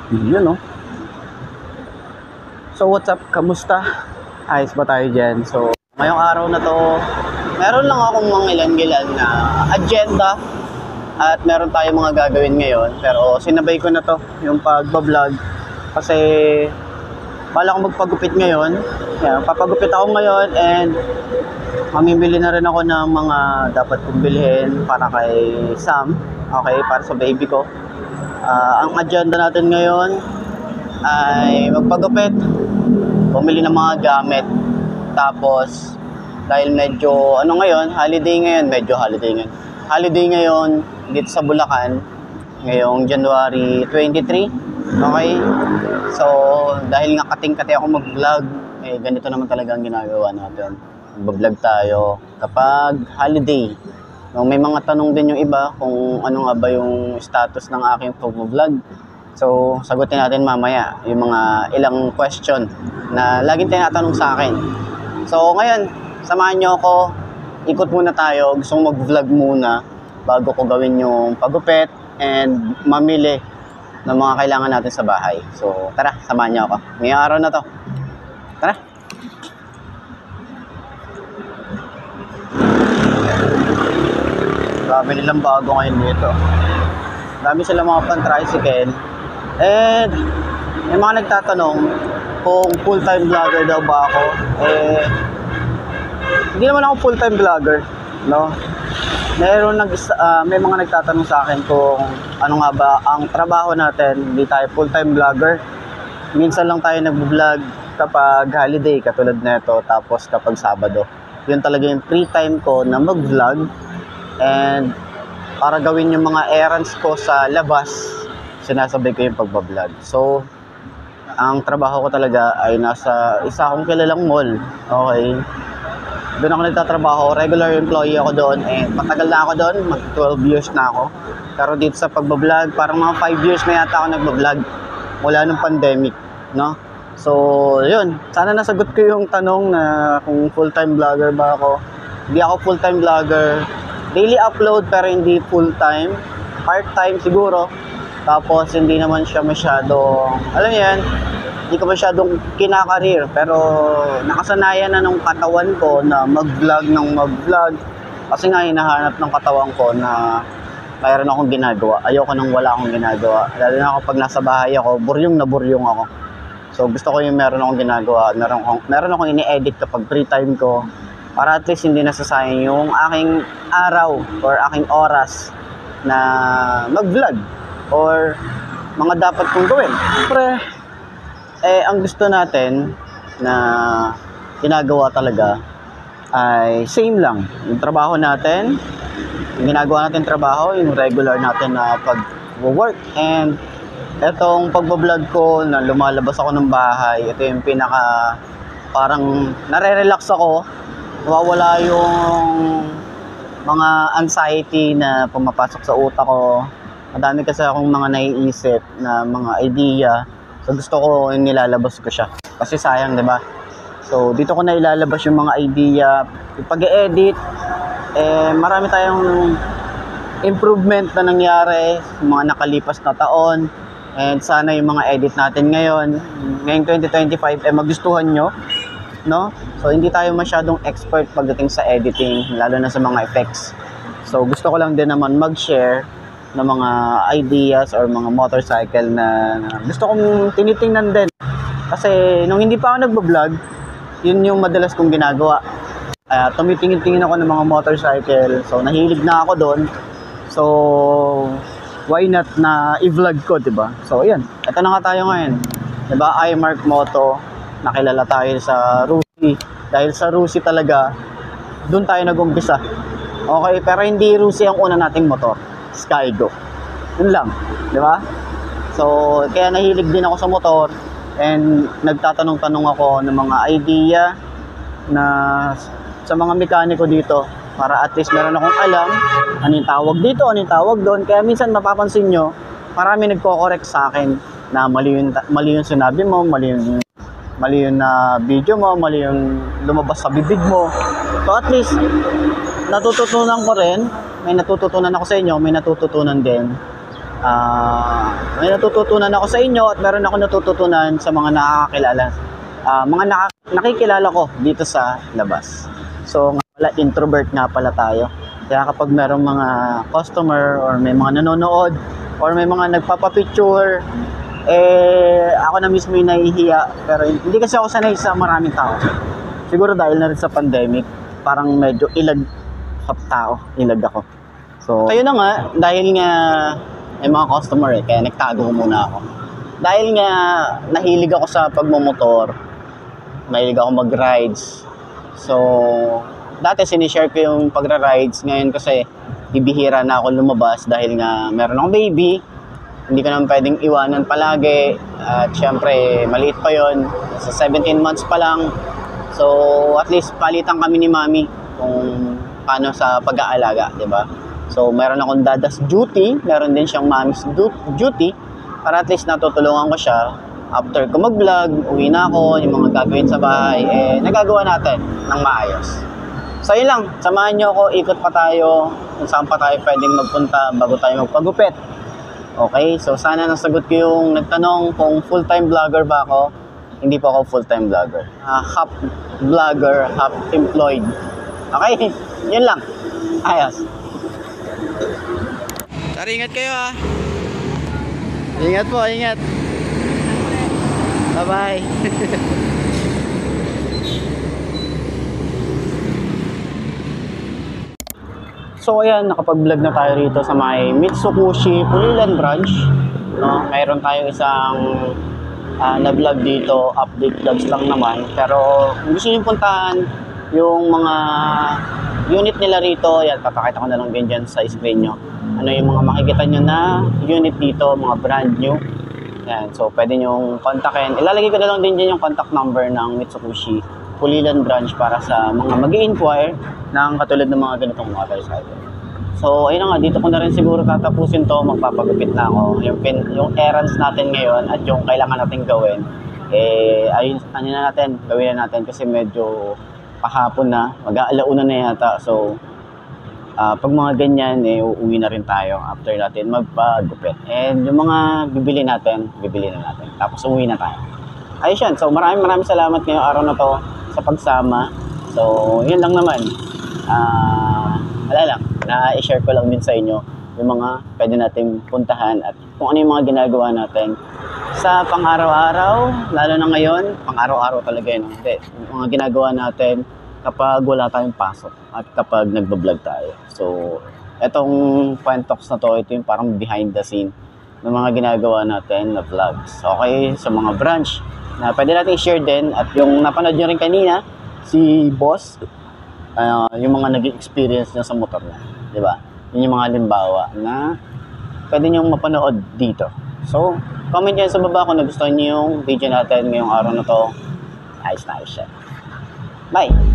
Yun, no? So, what's up? Kamusta? Ayos ba tayo dyan? So, ngayong araw na to, meron lang akong mga ilan-ilan na agenda at meron tayong mga gagawin ngayon. Pero sinabay ko na to, yung pagbablog. Kasi, bala ko magpagupit ngayon. Yan, papagupit ako ngayon and mamimili na rin ako ng mga dapat kong bilhin para kay Sam. Okay, para sa baby ko. Ang agenda natin ngayon ay magpagupit, bumili ng mga gamit. Tapos, dahil medyo, medyo holiday ngayon dito sa Bulacan, ngayong January 23. Okay? So, dahil nga kating-kati ako mag-vlog, ganito naman talaga ang ginagawa natin. Mag-vlog tayo kapag holiday. No, may mga tanong din yung iba kung ano nga ba yung status ng aking pag-vlog. So, sagutin natin mamaya yung mga ilang question na laging tinatanong sa akin. So, ngayon, samahan nyo ako. Ikot muna tayo. Gusto kong mag-vlog muna bago ko gawin yung pagupit and mamili ng mga kailangan natin sa bahay. So, tara, samahan nyo ako. Ngayong araw na to. Tara! Grabe nilang bago ngayon dito. Dami sila mga pan-tricycle. And may mga nagtatanong kung full-time vlogger daw ba ako. Hindi naman ako full-time vlogger, no? May mga nagtatanong sa akin kung ano nga ba ang trabaho natin. Hindi tayo full-time vlogger. Minsan lang tayo nag-vlog kapag holiday, katulad nito, tapos kapag Sabado. Yun talaga yung free time ko na mag-vlog. And para gawin yung mga errands ko sa labas, sinasabay ko yung pagbablog. So, ang trabaho ko talaga ay nasa isa akong kilalang mall. Okay. Doon ako nagtatrabaho. Regular employee ako doon. And matagal na ako doon. Mag 12 years na ako. Pero dito sa pagbablog, parang mga 5 years na yata ako nagbablog. Mula nung pandemic. No? So, yun. Sana nasagot ko yung tanong na kung full-time vlogger ba ako. Hindi ako full-time vlogger. Daily upload pero hindi full-time. Part-time siguro. Tapos hindi naman siya masyadong, alam niyo yan, hindi ko masyadong kinakareer. Pero nakasanayan na ng katawan ko na mag-vlog ng mag-vlog. Kasi nga hinahanap ng katawan ko na mayroon akong ginagawa. Ayoko nang wala akong ginagawa. Lalo na ako pag nasa bahay ako, buryong na buryong ako. So gusto ko yung meron akong ginagawa. Meron akong ini-edit kapag free time ko. Para at least hindi nasasayang yung aking araw or aking oras na mag-vlog or mga dapat kong gawin. Siyempre, ang gusto natin na ginagawa talaga ay same lang. Yung trabaho natin, yung ginagawa natin trabaho, yung regular natin na pag-work. And etong pagbablog ko na lumalabas ako ng bahay, ito yung pinaka parang nare-relax ako. Nawawala yung mga anxiety na pumapasok sa utak ko. Madami kasi akong mga naiisip na mga idea. So gusto ko yung nilalabas ko siya. Kasi sayang, 'di ba? So dito ko na ilalabas yung mga idea. Yung pag-e-edit, marami tayong improvement na nangyari sa mga nakalipas na taon. And sana yung mga edit natin ngayong 2025 magustuhan nyo. No? So hindi tayo masyadong expert pagdating sa editing, lalo na sa mga effects. So gusto ko lang din naman mag-share ng mga ideas or mga motorcycle na gusto kong tinitingnan din. Kasi nung hindi pa ako nagbo-vlog, yun yung madalas kong ginagawa. Tumitingin-tingin ako ng mga motorcycle. So nahilig na ako doon. So why not na i-vlog ko, 'di ba? So ayan, ito na nga tayo ngayon. 'Di ba? iMark Moto. Nakilala tayo sa Rusi. Dahil sa Rusi talaga, doon tayo nag-umpisa. Okay, pero hindi Rusi ang una nating motor. Skygo. Yun lang. Di ba? So, kaya nahilig din ako sa motor. And nagtatanong-tanong ako ng mga idea na sa mga mekaniko dito. Para at least meron akong alam anong tawag dito, anong tawag doon. Kaya minsan mapapansin nyo, marami nagko-correct sa akin na mali yung sinabi mo, mali yung video mo, mali yung lumabas sa bibig mo. So at least, natututunan ko rin, may natututunan ako sa inyo, may natututunan din May natututunan ako sa inyo at meron ako natututunan sa mga nakakakilala. Nakikilala ko dito sa labas. So, nga pala, introvert nga pala tayo. Kaya kapag merong mga customer or may mga nanonood or may mga nagpapapicture, ako na mismo yung nahihiya. Pero hindi kasi ako sanay sa maraming tao. Siguro dahil na rin sa pandemic, parang medyo ilag ako. So, kayo na nga, dahil nga may mga customer kaya nagtago muna ako. Dahil nga nahilig ako sa pagmumotor, mahilig ako mag-rides. So, dati sinishare ko yung pagra-rides. Ngayon kasi, bibihira na ako lumabas dahil nga meron akong baby. Hindi ko naman pwedeng iwanan palagi. At syempre, maliit pa yon, sa 17 months pa lang. So, at least palitan kami ni Mami kung paano sa pag-aalaga, di ba? So, meron akong dadas duty, meron din siyang mom's duty, para at least natutulungan ko siya. After ko mag-vlog, uwi na ako, yung mga gagawin sa bahay, nagagawa natin ng maayos. So, yun lang, samahan nyo ako, ikot pa tayo, kung saan pa tayo pwedeng magpunta bago tayo magpagupit. Okay, so sana nasagot ko yung nagtanong kung full-time vlogger ba ako. Hindi po ako full-time vlogger. Half vlogger, half employed. Okay, yun lang. Ayos. Tara, ingat kayo ha. Ingat po, ingat. Bye-bye. So ayan, nakapag-vlog na tayo rito sa may Mitsukushi Pulilan branch. No, mayroon tayong isang na-vlog dito, update vlogs lang naman. Pero kung gusto niyo puntahan yung mga unit nila rito, yan, papakita ko na lang din dyan sa screen nyo. Ano yung mga makikita nyo na unit dito, mga brand new. Yan, so pwede nyo kontakin. Ilalagay ko na lang din dyan yung contact number ng Mitsukushi Pulilan branch para sa mga mag-i-inquire ng katulad ng mga ganitong motorcycle. So ayun na nga, dito ko na rin siguro tatapusin to, magpapagupit na ako. Yung errands natin ngayon at yung kailangan natin gawin, ayun, gawin na natin kasi medyo pahapon na, mag-aalauna na yata. So, pag mga ganyan, uuwi na rin tayo after natin magpagupit. And yung mga bibili na natin. Tapos uuwi na tayo. Ayos yan. So, maraming salamat ngayong araw na to sa pagsama. So, yun lang naman. Wala lang. Na-share ko lang din sa inyo yung mga pwede natin puntahan at kung ano yung mga ginagawa natin sa pang-araw-araw, lalo na ngayon, pang-araw-araw talaga yun. Hindi, yung mga ginagawa natin kapag wala tayong pasok at kapag nagbablog tayo. So, etong Point Talks na to, ito yung parang behind the scene ng mga ginagawa natin na vlogs. Okay, sa mga branch na pwede natin i-share din at yung napanood nyo rin kanina, si Boss, yung mga nag-experience niya sa motor niya. Diba? Yun yung mga halimbawa na pwede nyo mapanood dito. So, comment nyo sa baba kung nagustuhan nyo yung video natin ngayong araw na to. Ayos na ayos siya. Bye!